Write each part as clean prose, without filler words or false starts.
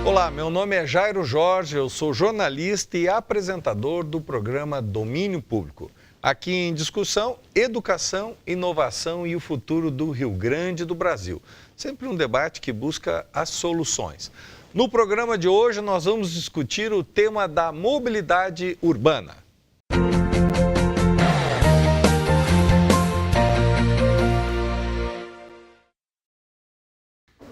Olá, meu nome é Jairo Jorge, eu sou jornalista e apresentador do programa Domínio Público. Aqui em discussão, educação, inovação e o futuro do Rio Grande do Brasil. Sempre um debate que busca as soluções. No programa de hoje, nós vamos discutir o tema da mobilidade urbana.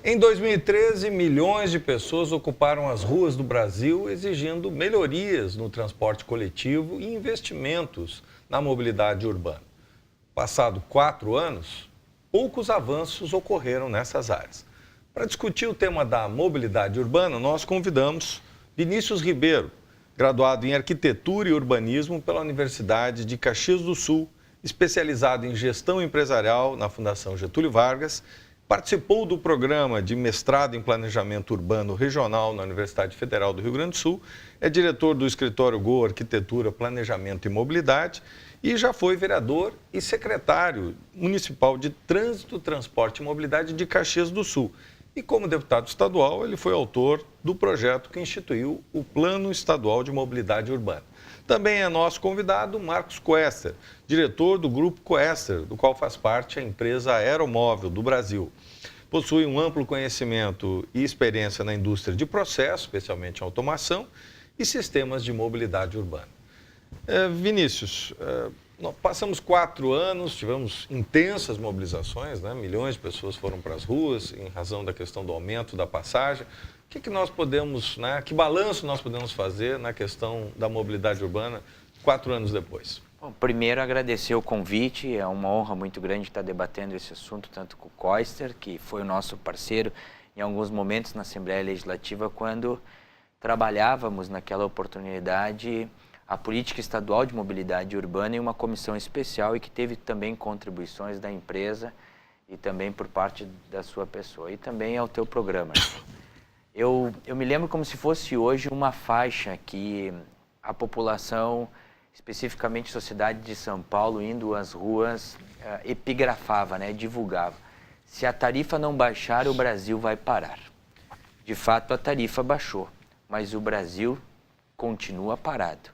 Em 2013, milhões de pessoas ocuparam as ruas do Brasil exigindo melhorias no transporte coletivo e investimentos na mobilidade urbana. Passado 4 anos, poucos avanços ocorreram nessas áreas. Para discutir o tema da mobilidade urbana, nós convidamos Vinícius Ribeiro, graduado em Arquitetura e Urbanismo pela Universidade de Caxias do Sul, especializado em Gestão Empresarial na Fundação Getúlio Vargas. Participou do programa de mestrado em Planejamento Urbano Regional na Universidade Federal do Rio Grande do Sul, é diretor do escritório Go Arquitetura, Planejamento e Mobilidade e já foi vereador e secretário municipal de Trânsito, Transporte e Mobilidade de Caxias do Sul. E como deputado estadual, ele foi autor do projeto que instituiu o Plano Estadual de Mobilidade Urbana. Também é nosso convidado Marcos Koester, diretor do Grupo Koester, do qual faz parte a empresa Aeromóvel do Brasil. Possui um amplo conhecimento e experiência na indústria de processos, especialmente em automação, e sistemas de mobilidade urbana. Vinícius, nós passamos 4 anos, tivemos intensas mobilizações, né? Milhões de pessoas foram para as ruas em razão da questão do aumento da passagem. O que nós podemos, que balanço nós podemos fazer na questão da mobilidade urbana 4 anos depois? Bom, primeiro, agradecer o convite, é uma honra muito grande estar debatendo esse assunto, tanto com o Koester, que foi o nosso parceiro em alguns momentos na Assembleia Legislativa, quando trabalhávamos naquela oportunidade a Política Estadual de Mobilidade Urbana em uma comissão especial e que teve também contribuições da empresa e também por parte da sua pessoa, e também ao teu programa. Eu me lembro como se fosse hoje uma faixa que a população, especificamente a sociedade de São Paulo, indo às ruas, epigrafava, divulgava. Se a tarifa não baixar, o Brasil vai parar. De fato, a tarifa baixou, mas o Brasil continua parado.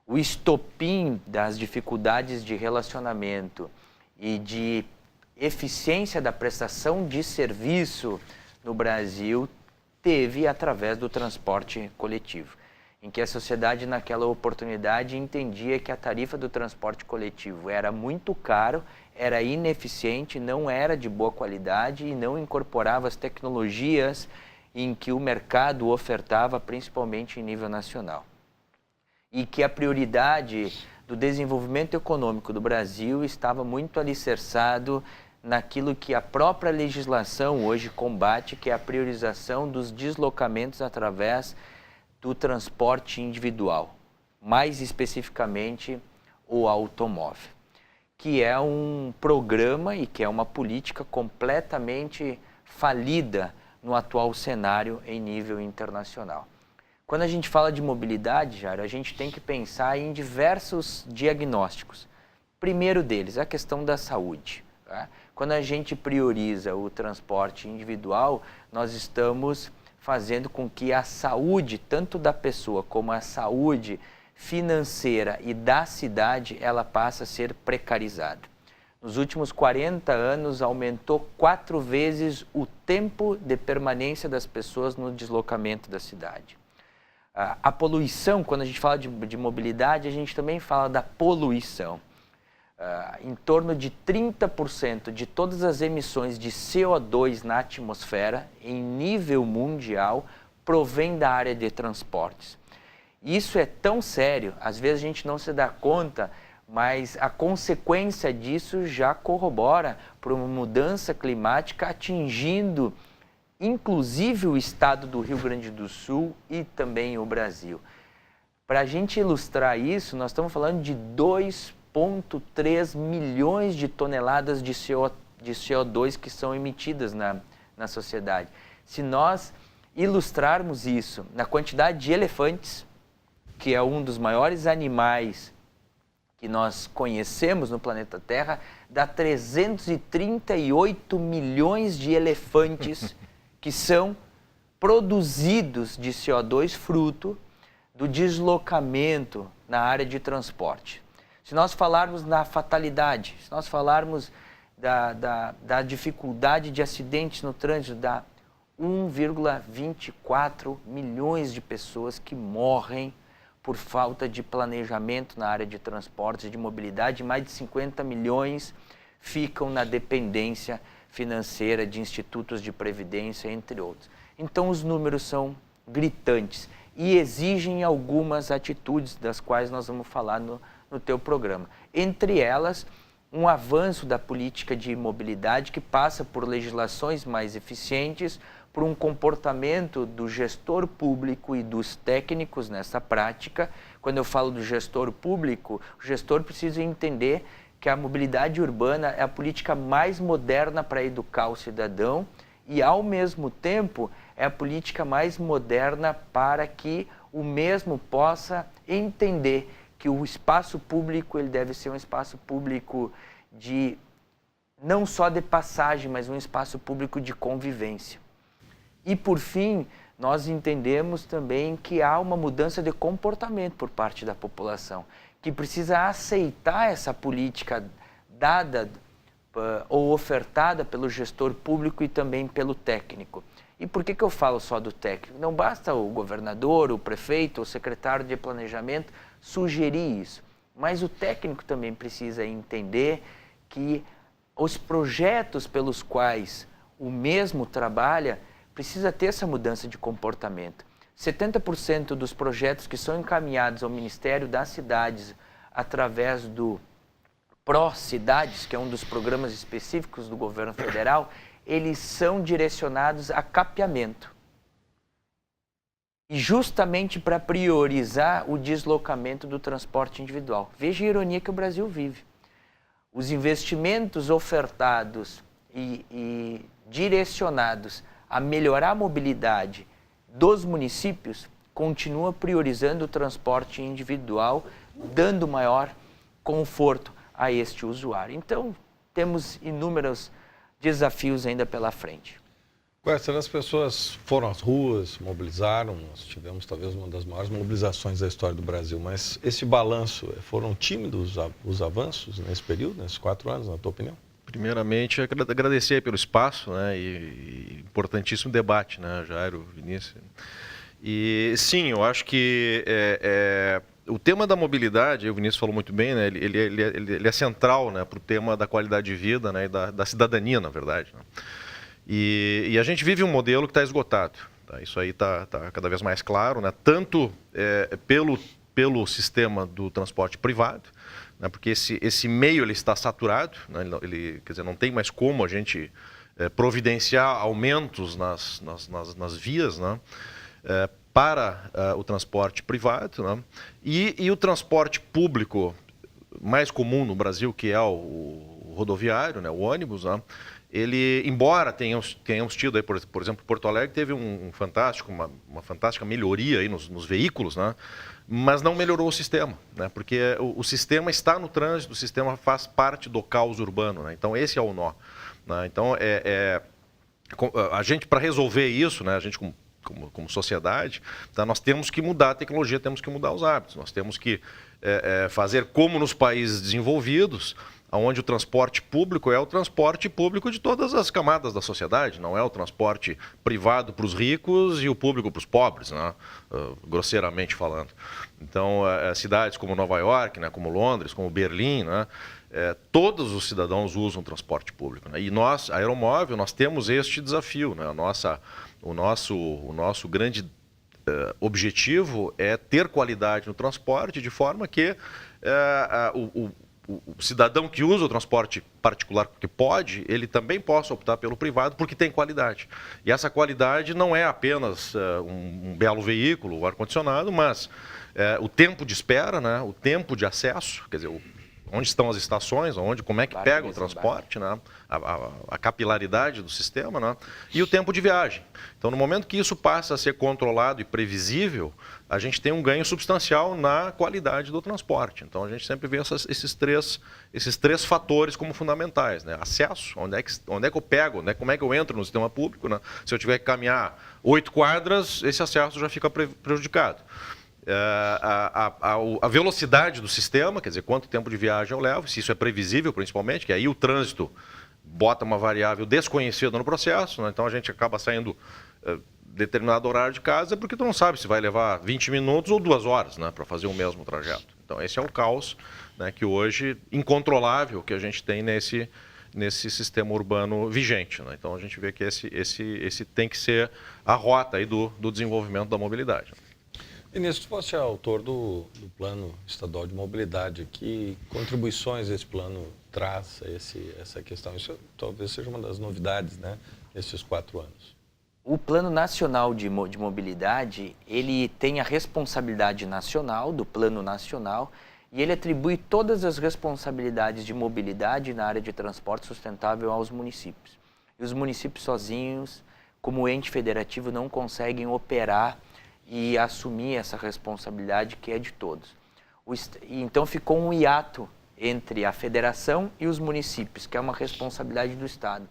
O estopim das dificuldades de relacionamento e de eficiência da prestação de serviço no Brasil teve através do transporte coletivo, em que a sociedade naquela oportunidade entendia que a tarifa do transporte coletivo era muito caro, era ineficiente, não era de boa qualidade e não incorporava as tecnologias em que o mercado ofertava, principalmente em nível nacional. E que a prioridade do desenvolvimento econômico do Brasil estava muito alicerçado naquilo que a própria legislação hoje combate, que é a priorização dos deslocamentos através do transporte individual, mais especificamente o automóvel, que é um programa e que é uma política completamente falida no atual cenário em nível internacional. Quando a gente fala de mobilidade, Jairo, a gente tem que pensar em diversos diagnósticos. Primeiro deles, a questão da saúde. Tá? Quando a gente prioriza o transporte individual, nós estamos fazendo com que a saúde, tanto da pessoa como a saúde financeira e da cidade, ela passe a ser precarizada. Nos últimos 40 anos, aumentou 4 vezes o tempo de permanência das pessoas no deslocamento da cidade. A poluição, quando a gente fala de mobilidade, a gente também fala da poluição. Em torno de 30% de todas as emissões de CO2 na atmosfera, em nível mundial, provém da área de transportes. Isso é tão sério, às vezes a gente não se dá conta, mas a consequência disso já corrobora para uma mudança climática atingindo, inclusive, o estado do Rio Grande do Sul e também o Brasil. Para a gente ilustrar isso, nós estamos falando de 2,3 milhões de toneladas de CO2 que são emitidas na sociedade. Se nós ilustrarmos isso na quantidade de elefantes, que é um dos maiores animais que nós conhecemos no planeta Terra, dá 338 milhões de elefantes que são produzidos de CO2 fruto do deslocamento na área de transporte. Se nós falarmos na fatalidade, se nós falarmos da dificuldade de acidentes no trânsito, dá 1,24 milhões de pessoas que morrem por falta de planejamento na área de transportes e de mobilidade, mais de 50 milhões ficam na dependência financeira de institutos de previdência, entre outros. Então os números são gritantes e exigem algumas atitudes das quais nós vamos falar no teu programa. Entre elas, um avanço da política de mobilidade que passa por legislações mais eficientes, por um comportamento do gestor público e dos técnicos nessa prática. Quando eu falo do gestor público, o gestor precisa entender que a mobilidade urbana é a política mais moderna para educar o cidadão e, ao mesmo tempo, é a política mais moderna para que o mesmo possa entender que o espaço público ele deve ser um espaço público de não só de passagem, mas um espaço público de convivência. E, por fim, nós entendemos também que há uma mudança de comportamento por parte da população, que precisa aceitar essa política dada ou ofertada pelo gestor público e também pelo técnico. E por que eu falo só do técnico? Não basta o governador, o prefeito, o secretário de planejamento sugerir isso, mas o técnico também precisa entender que os projetos pelos quais o mesmo trabalha precisa ter essa mudança de comportamento. 70% dos projetos que são encaminhados ao Ministério das Cidades através do Pró-Cidades, que é um dos programas específicos do governo federal, eles são direcionados a capeamento. E justamente para priorizar o deslocamento do transporte individual. Veja a ironia que o Brasil vive. Os investimentos ofertados e direcionados a melhorar a mobilidade dos municípios continua priorizando o transporte individual, dando maior conforto a este usuário. Então, temos inúmeros desafios ainda pela frente. Quester, as pessoas foram às ruas, mobilizaram, nós tivemos talvez uma das maiores mobilizações da história do Brasil, mas esse balanço, foram tímidos os avanços nesse período, nesses 4 anos, na tua opinião? Primeiramente, agradecer pelo espaço, né, e importantíssimo debate, né, Jairo, Vinícius. E sim, eu acho que o tema da mobilidade, o Vinícius falou muito bem, né, ele é central, né, para o tema da qualidade de vida, né, e da cidadania, na verdade, né. E a gente vive um modelo que está esgotado. Tá? Isso aí está cada vez mais claro, né? Tanto pelo sistema do transporte privado, né? Porque esse meio ele está saturado, né? Quer dizer, não tem mais como a gente providenciar aumentos nas vias, né? Para o transporte privado, né? E o transporte público mais comum no Brasil, que é o rodoviário, né? O ônibus, né? Ele, embora tenhamos tido, aí, por exemplo, Porto Alegre teve uma fantástica melhoria aí nos veículos, né? Mas não melhorou o sistema, né? Porque o sistema está no trânsito, o sistema faz parte do caos urbano, né? Então esse é o nó, né? Então a gente, para resolver isso, né? A gente como sociedade, tá? Nós temos que mudar a tecnologia, temos que mudar os hábitos, nós temos que fazer como nos países desenvolvidos, onde o transporte público é o transporte público de todas as camadas da sociedade, não é o transporte privado para os ricos e o público para os pobres, né? Grosseiramente falando. Então, cidades como Nova York, né? Como Londres, como Berlim, né? Todos os cidadãos usam transporte público, né? E nós, a Aeromóvel, nós temos este desafio, né? O nosso grande objetivo é ter qualidade no transporte de forma que o cidadão que usa o transporte particular, que pode, ele também possa optar pelo privado porque tem qualidade. E essa qualidade não é apenas um belo veículo, o ar-condicionado, mas o tempo de espera, né, o tempo de acesso, quer dizer, onde estão as estações, como é que pega o transporte, né? A capilaridade do sistema, né? E o tempo de viagem. Então, no momento que isso passa a ser controlado e previsível, a gente tem um ganho substancial na qualidade do transporte. Então, a gente sempre vê esses três fatores como fundamentais, né? Acesso, onde é que eu pego, né? Como é que eu entro no sistema público, né? Se eu tiver que caminhar 8 quadras, esse acesso já fica prejudicado. A velocidade do sistema, quer dizer, quanto tempo de viagem eu levo, se isso é previsível principalmente, que aí o trânsito bota uma variável desconhecida no processo, né? Então a gente acaba saindo determinado horário de casa porque tu não sabe se vai levar 20 minutos ou 2 horas, né, para fazer o mesmo trajeto. Então esse é o caos, né, que hoje, incontrolável, que a gente tem nesse sistema urbano vigente, né? Então a gente vê que esse tem que ser a rota aí do desenvolvimento da mobilidade. Ministro, você é autor do Plano Estadual de Mobilidade. Que contribuições esse plano traz a essa questão? Isso talvez seja uma das novidades, né, nesses 4 anos. O Plano Nacional de Mobilidade, ele tem a responsabilidade nacional, do Plano Nacional, e ele atribui todas as responsabilidades de mobilidade na área de transporte sustentável aos municípios. E os municípios sozinhos, como ente federativo, não conseguem operar e assumir essa responsabilidade que é de todos. Então ficou um hiato entre a federação e os municípios, que é uma responsabilidade do Estado.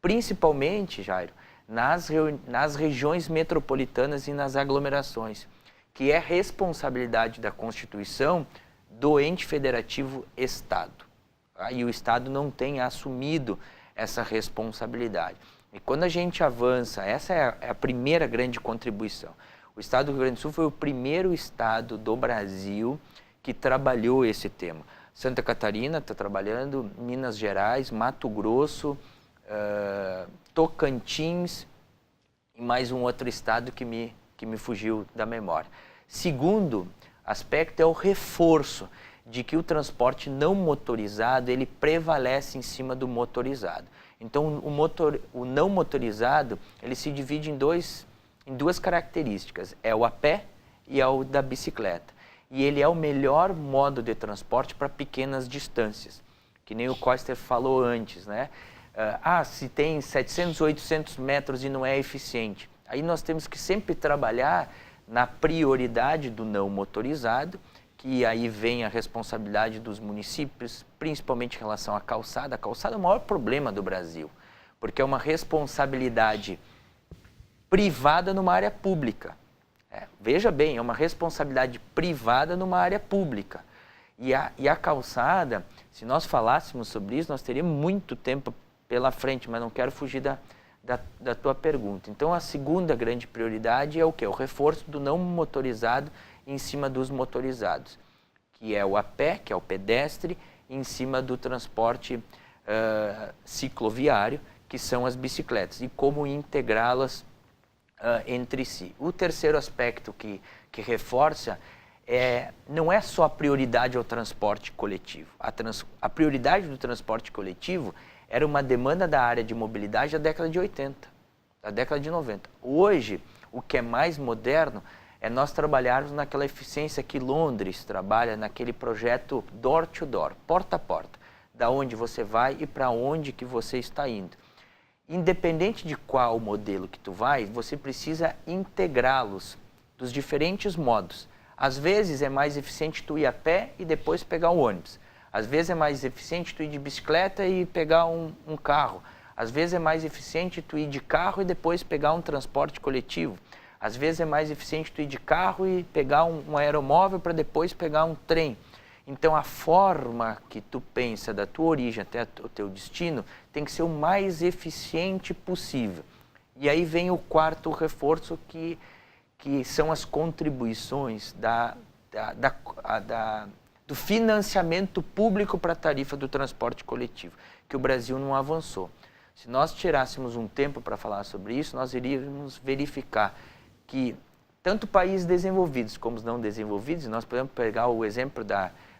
Principalmente, Jairo, nas regiões metropolitanas e nas aglomerações, que é responsabilidade da Constituição do ente federativo Estado. E o Estado não tem assumido essa responsabilidade. E quando a gente avança, essa é a primeira grande contribuição. O Estado do Rio Grande do Sul foi o primeiro estado do Brasil que trabalhou esse tema. Santa Catarina está trabalhando, Minas Gerais, Mato Grosso, Tocantins e mais um outro estado que me fugiu da memória. Segundo aspecto é o reforço de que o transporte não motorizado ele prevalece em cima do motorizado. Então o não motorizado ele se divide em duas características, é o a pé e é o da bicicleta. E ele é o melhor modo de transporte para pequenas distâncias, que nem o Koester falou antes, né? Se tem 700, 800 metros e não é eficiente. Aí nós temos que sempre trabalhar na prioridade do não motorizado, que aí vem a responsabilidade dos municípios, principalmente em relação à calçada. A calçada é o maior problema do Brasil, porque é uma responsabilidade privada numa área pública. Veja bem, é uma responsabilidade privada numa área pública. E a calçada, se nós falássemos sobre isso, nós teríamos muito tempo pela frente, mas não quero fugir da tua pergunta. Então, a segunda grande prioridade é o quê? O reforço do não motorizado em cima dos motorizados, que é o a pé, que é o pedestre, em cima do transporte cicloviário, que são as bicicletas, e como integrá-las entre si. O terceiro aspecto que reforça não é só a prioridade ao transporte coletivo. A prioridade do transporte coletivo era uma demanda da área de mobilidade da década de 80, da década de 90. Hoje, o que é mais moderno é nós trabalharmos naquela eficiência que Londres trabalha, naquele projeto door to door, porta a porta, da onde você vai e para onde que você está indo. Independente de qual modelo que tu vai, você precisa integrá-los dos diferentes modos. Às vezes é mais eficiente tu ir a pé e depois pegar um ônibus. Às vezes é mais eficiente tu ir de bicicleta e pegar um carro. Às vezes é mais eficiente tu ir de carro e depois pegar um transporte coletivo. Às vezes é mais eficiente tu ir de carro e pegar um aeromóvel para depois pegar um trem. Então, a forma que tu pensa da tua origem até o teu destino tem que ser o mais eficiente possível. E aí vem o quarto reforço, que são as contribuições do financiamento público para a tarifa do transporte coletivo, que o Brasil não avançou. Se nós tirássemos um tempo para falar sobre isso, nós iríamos verificar que tanto países desenvolvidos como os não desenvolvidos, nós podemos pegar o exemplo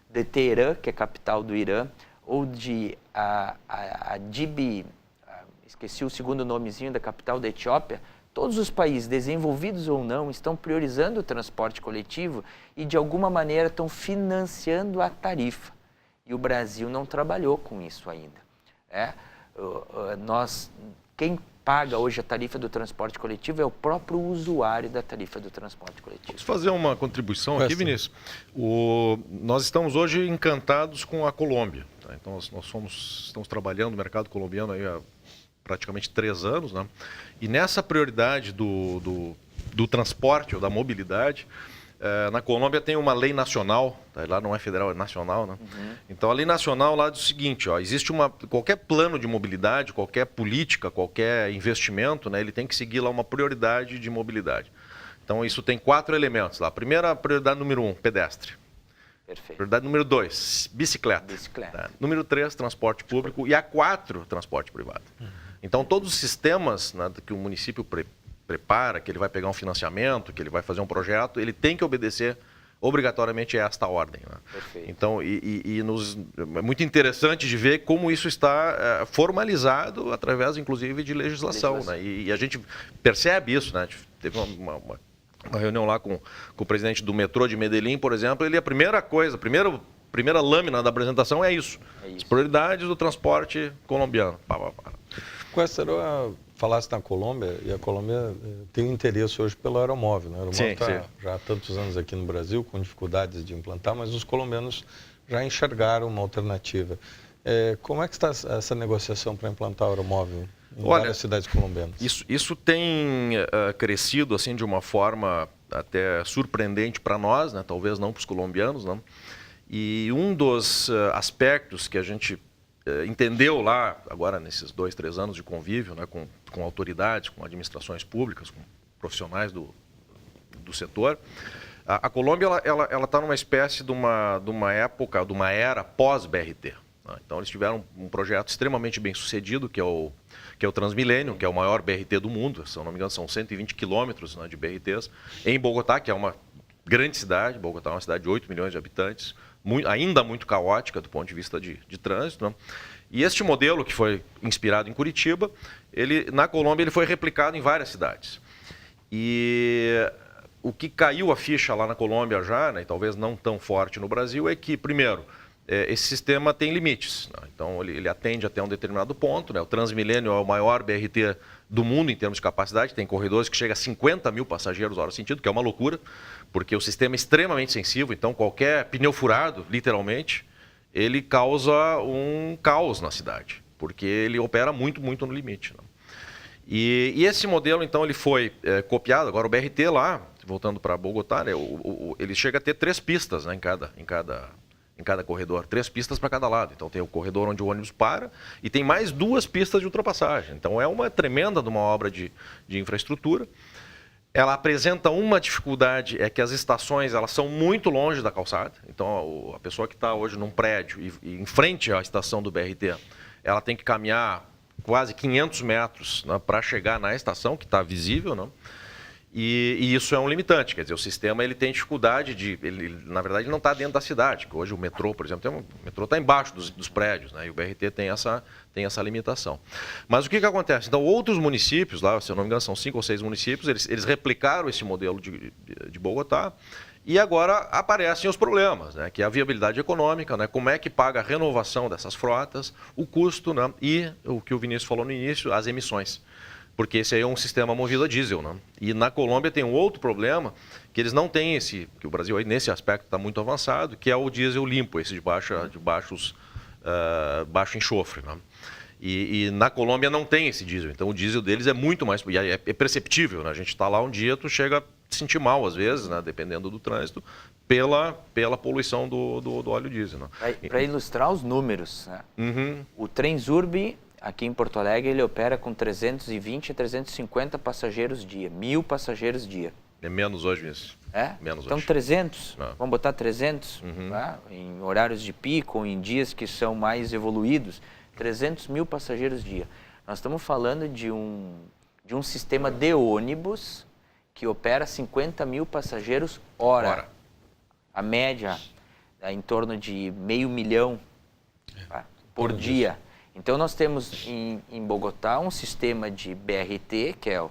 de Teherã, que é a capital do Irã, ou de Djibouti, esqueci o segundo nomezinho da capital da Etiópia. Todos os países, desenvolvidos ou não, estão priorizando o transporte coletivo e, de alguma maneira, estão financiando a tarifa. E o Brasil não trabalhou com isso ainda. Quem paga hoje a tarifa do transporte coletivo é o próprio usuário da tarifa do transporte coletivo. Posso fazer uma contribuição aqui, Vinícius? Nós estamos hoje encantados com a Colômbia. Tá? Então, estamos trabalhando no mercado colombiano aí há praticamente 3 anos, né? E nessa prioridade do transporte ou da mobilidade, na Colômbia tem uma lei nacional, tá? Lá não é federal, é nacional, né? Então a lei nacional lá diz o seguinte, existe qualquer plano de mobilidade, qualquer política, qualquer investimento, né? Ele tem que seguir lá uma prioridade de mobilidade. Então isso tem 4 elementos lá. A primeira, prioridade número 1, pedestre. Perfeito. Prioridade número 2, bicicleta. Tá? Número 3, transporte público. E a 4, transporte privado. Então todos os sistemas, né, que o município prepara, que ele vai pegar um financiamento, que ele vai fazer um projeto, ele tem que obedecer obrigatoriamente a esta ordem. Né? Perfeito. Então, é muito interessante de ver como isso está formalizado através, inclusive, de legislação. Né? E a gente percebe isso, né? A gente teve uma reunião lá com o presidente do metrô de Medellín, por exemplo, a primeira lâmina da apresentação é isso. As prioridades do transporte colombiano. Quester, falasse na Colômbia, e a Colômbia tem um interesse hoje pelo aeromóvel. Né? O aeromóvel está já há tantos anos aqui no Brasil, com dificuldades de implantar, mas os colombianos já enxergaram uma alternativa. Como é que está essa negociação para implantar o aeromóvel em várias cidades colombianas? Isso tem crescido assim, de uma forma até surpreendente para nós, né? Talvez não para os colombianos. Não? E um dos aspectos que a gente entendeu lá, agora nesses 2, 3 anos de convívio, né, com autoridades, com administrações públicas, com profissionais do setor, a Colômbia ela está numa espécie de uma época, de uma era pós-BRT. Né? Então eles tiveram um projeto extremamente bem sucedido, que é o Transmilênio, que é o maior BRT do mundo, se eu não me engano são 120 quilômetros, né, de BRTs, em Bogotá, que é uma grande cidade. Bogotá é uma cidade de 8 milhões de habitantes, ainda muito caótica do ponto de vista de trânsito. Né? E este modelo, que foi inspirado em Curitiba, na Colômbia ele foi replicado em várias cidades. E o que caiu a ficha lá na Colômbia já, né, e talvez não tão forte no Brasil, é que, primeiro, esse sistema tem limites. Né? Então ele atende até um determinado ponto. Né? O Transmilênio é o maior BRT do mundo em termos de capacidade, tem corredores que chegam a 50 mil passageiros hora sentido, que é uma loucura, porque o sistema é extremamente sensível, então qualquer pneu furado, literalmente, ele causa um caos na cidade, porque ele opera muito, muito no limite. Né? E esse modelo, então, ele foi copiado. Agora o BRT lá, voltando para Bogotá, né, ele chega a ter 3 pistas, né, em cada corredor, 3 pistas para cada lado. Então tem o corredor onde o ônibus para e tem mais 2 pistas de ultrapassagem. Então é uma tremenda de uma obra de infraestrutura. Ela apresenta uma dificuldade, é que as estações elas são muito longe da calçada. Então a pessoa que está hoje num prédio e em frente à estação do BRT, ela tem que caminhar quase 500 metros, né, para chegar na estação, que está visível, né? E isso é um limitante, quer dizer, o sistema ele tem dificuldade na verdade, ele não está dentro da cidade, que hoje o metrô, por exemplo, o metrô está embaixo dos prédios, né, e o BRT tem essa limitação. Mas o que acontece? Então, outros municípios, lá, se eu não me engano, são 5 ou 6 municípios, eles replicaram esse modelo de Bogotá, e agora aparecem os problemas, né, que é a viabilidade econômica, né, como é que paga a renovação dessas frotas, o custo, né, e o que o Vinícius falou no início, as emissões. Porque esse aí é um sistema movido a diesel, né? E na Colômbia tem um outro problema, que eles não têm que o Brasil aí nesse aspecto está muito avançado, que é o diesel limpo, esse de baixo enxofre, né? E na Colômbia não tem esse diesel, então o diesel deles é muito mais, e é perceptível, né? A gente está lá um dia, tu chega a sentir mal às vezes, né? Dependendo do trânsito, pela poluição do óleo diesel. Né? Para ilustrar os números, né? O Transurb aqui em Porto Alegre, ele opera com 320 a 350 passageiros dia, 1.000 passageiros dia. É menos hoje isso. É? Menos então hoje. 300, vamos botar 300, tá? Em horários de pico, em dias que são mais evoluídos, 300 mil passageiros dia. Nós estamos falando de um sistema de ônibus que opera 50 mil passageiros hora. A média é em torno de 500 mil por dia. Então, nós temos em Bogotá um sistema de BRT, que é,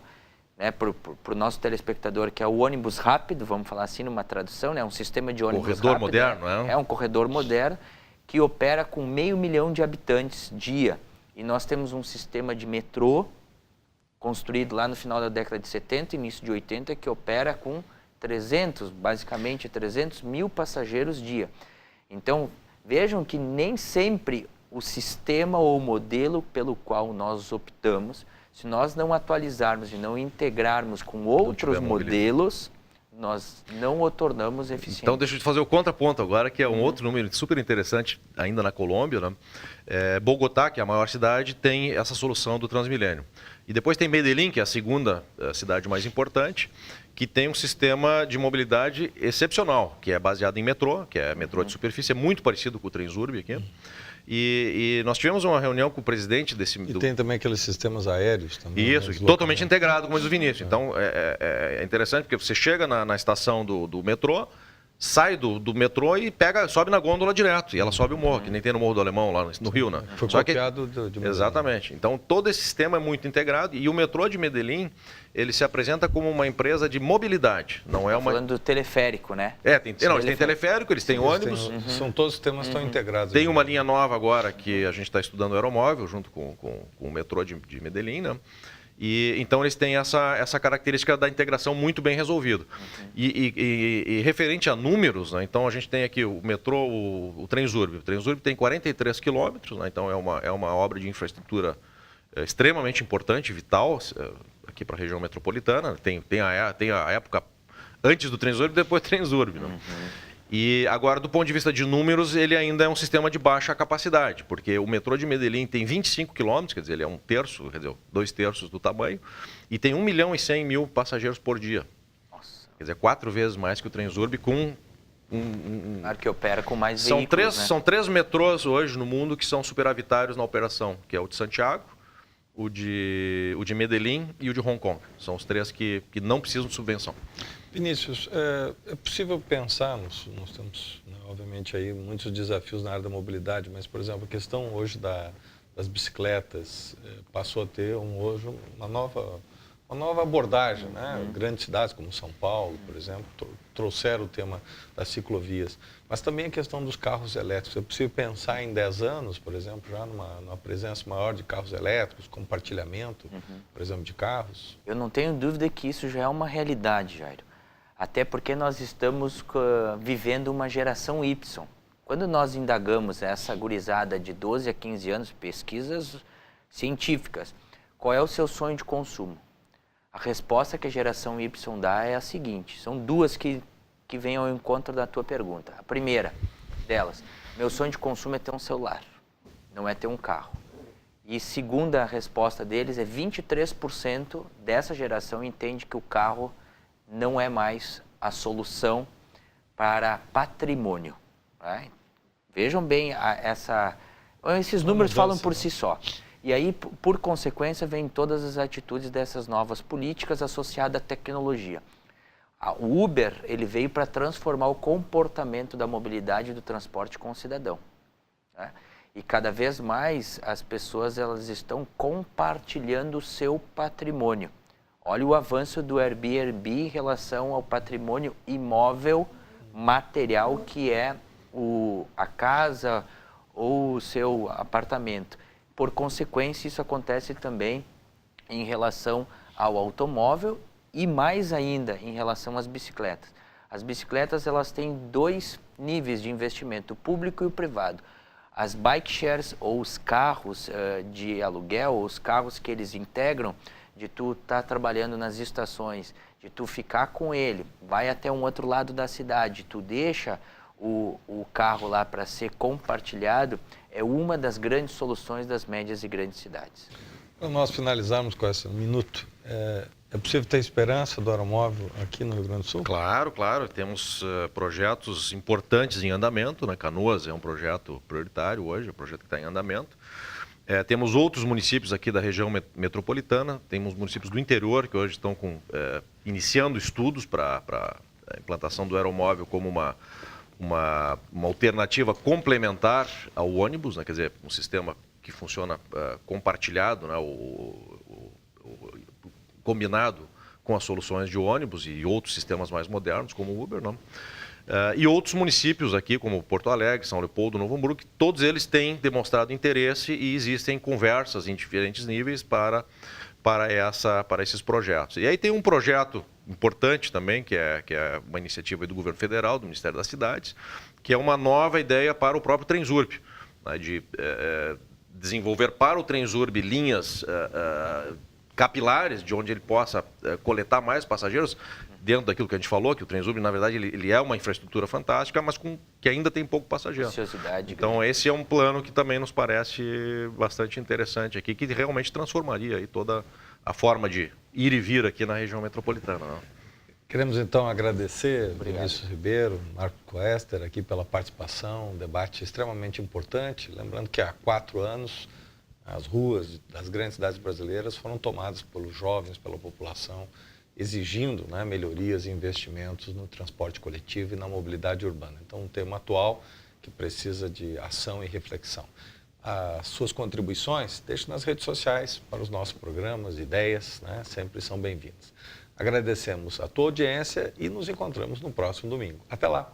né, para o nosso telespectador, que é o ônibus rápido, vamos falar assim, numa tradução, né, um sistema de ônibus corredor rápido. Moderno, né? É um corredor moderno, que opera com 500 mil de habitantes dia. E nós temos um sistema de metrô construído lá no final da década de 70, início de 80, que opera com basicamente 300 mil passageiros dia. Então, vejam que nem sempre o sistema ou o modelo pelo qual nós optamos, se nós não atualizarmos e não integrarmos com outros modelos, nós não o tornamos eficiente. Então, deixa eu te fazer o contraponto agora, que é um outro número super interessante, ainda na Colômbia, né? Bogotá, que é a maior cidade, tem essa solução do Transmilênio. E depois tem Medellín, que é a segunda cidade mais importante, que tem um sistema de mobilidade excepcional, que é baseado em metrô, que é metrô de superfície, é muito parecido com o Transurb aqui. E nós tivemos uma reunião com o presidente desse... E tem também aqueles sistemas aéreos também. Isso, totalmente integrado, como diz o Vinícius. Então, é interessante porque você chega na estação do metrô, sai do metrô e sobe na gôndola direto. E ela sobe o morro, que nem tem no Morro do Alemão, lá no Rio, né? Foi copiado de Medellín. Exatamente. Então, todo esse sistema é muito integrado. E o metrô de Medellín, ele se apresenta como uma empresa de mobilidade. Não é uma... Falando do teleférico, né? Eles têm teleférico, eles têm ônibus. São todos os sistemas estão integrados. Tem uma linha nova agora que a gente está estudando o aeromóvel, junto com o metrô de Medellín, né? E então eles têm essa característica da integração muito bem resolvido. E referente a números, né, então a gente tem aqui o metrô, o Transurb. O Transurb tem 43 quilômetros, né, então é uma obra de infraestrutura extremamente importante, vital, aqui para a região metropolitana. Tem a época antes do Transurb e depois do Transurb. Né? E agora, do ponto de vista de números, ele ainda é um sistema de baixa capacidade, porque o metrô de Medellín tem 25 quilômetros, quer dizer, ele é um terço, quer dizer, 2/3 do tamanho, e tem 1.100.000 passageiros por dia. Nossa. Quer dizer, 4 vezes mais que o Transurb com Claro que opera com mais veículos, né? São 3 metrôs hoje no mundo que são superavitários na operação, que é o de Santiago, o de Medellín e o de Hong Kong. São os 3 que não precisam de subvenção. Vinícius, é possível pensar, nós temos, né, obviamente, aí muitos desafios na área da mobilidade, mas, por exemplo, a questão hoje das bicicletas passou a ter hoje uma nova abordagem, né? Grandes cidades como São Paulo, por exemplo, trouxeram o tema das ciclovias, mas também a questão dos carros elétricos. É possível pensar em 10 anos, por exemplo, já numa presença maior de carros elétricos, compartilhamento, por exemplo, de carros? Eu não tenho dúvida que isso já é uma realidade, Jairo. Até porque nós estamos vivendo uma geração Y. Quando nós indagamos essa gurizada de 12 a 15 anos, pesquisas científicas, qual é o seu sonho de consumo? A resposta que a geração Y dá é a seguinte, são duas que vêm ao encontro da tua pergunta. A primeira delas, meu sonho de consumo é ter um celular, não é ter um carro. E segunda resposta deles é 23% dessa geração entende que o carro não é mais a solução para patrimônio. Né? Vejam bem esses números falam por si só. E aí, por consequência, vem todas as atitudes dessas novas políticas associadas à tecnologia. O Uber ele veio para transformar o comportamento da mobilidade e do transporte com o cidadão. Né? E cada vez mais as pessoas elas estão compartilhando o seu patrimônio. Olha o avanço do Airbnb em relação ao patrimônio imóvel material que é a casa ou o seu apartamento. Por consequência, isso acontece também em relação ao automóvel e mais ainda em relação às bicicletas. As bicicletas elas têm 2 níveis de investimento, o público e o privado. As bike shares ou os carros de aluguel, ou os carros que eles integram, de tu estar trabalhando nas estações, de tu ficar com ele, vai até um outro lado da cidade, tu deixa o carro lá para ser compartilhado, é uma das grandes soluções das médias e grandes cidades. Para nós finalizarmos com esse minuto, é possível ter esperança do aeromóvel aqui no Rio Grande do Sul? Claro. Temos projetos importantes em andamento, né? Canoas é um projeto prioritário hoje, é um projeto que está em andamento. Temos outros municípios aqui da região metropolitana, temos municípios do interior que hoje estão iniciando estudos para a implantação do aeromóvel como uma alternativa complementar ao ônibus, né? Quer dizer, um sistema que funciona compartilhado, né? Combinado com as soluções de ônibus e outros sistemas mais modernos, como o Uber, não? E outros municípios aqui, como Porto Alegre, São Leopoldo, Novo Hamburgo, todos eles têm demonstrado interesse e existem conversas em diferentes níveis para esses projetos. E aí tem um projeto importante também, que é uma iniciativa do governo federal, do Ministério das Cidades, que é uma nova ideia para o próprio Transurb, né, de desenvolver para o Transurb linhas capilares, de onde ele possa coletar mais passageiros, dentro daquilo que a gente falou, que o Transurb, na verdade, ele é uma infraestrutura fantástica, mas que ainda tem pouco passageiro. Então, esse é um plano que também nos parece bastante interessante aqui, que realmente transformaria aí toda a forma de ir e vir aqui na região metropolitana. Né? Queremos, então, agradecer Vinícius Ribeiro, Marco Koester, aqui pela participação, um debate extremamente importante. Lembrando que há 4 anos, as ruas das grandes cidades brasileiras foram tomadas pelos jovens, pela população, exigindo, né, melhorias e investimentos no transporte coletivo e na mobilidade urbana. Então, um tema atual que precisa de ação e reflexão. As suas contribuições, deixe nas redes sociais para os nossos programas, ideias, né, sempre são bem-vindas. Agradecemos a tua audiência e nos encontramos no próximo domingo. Até lá!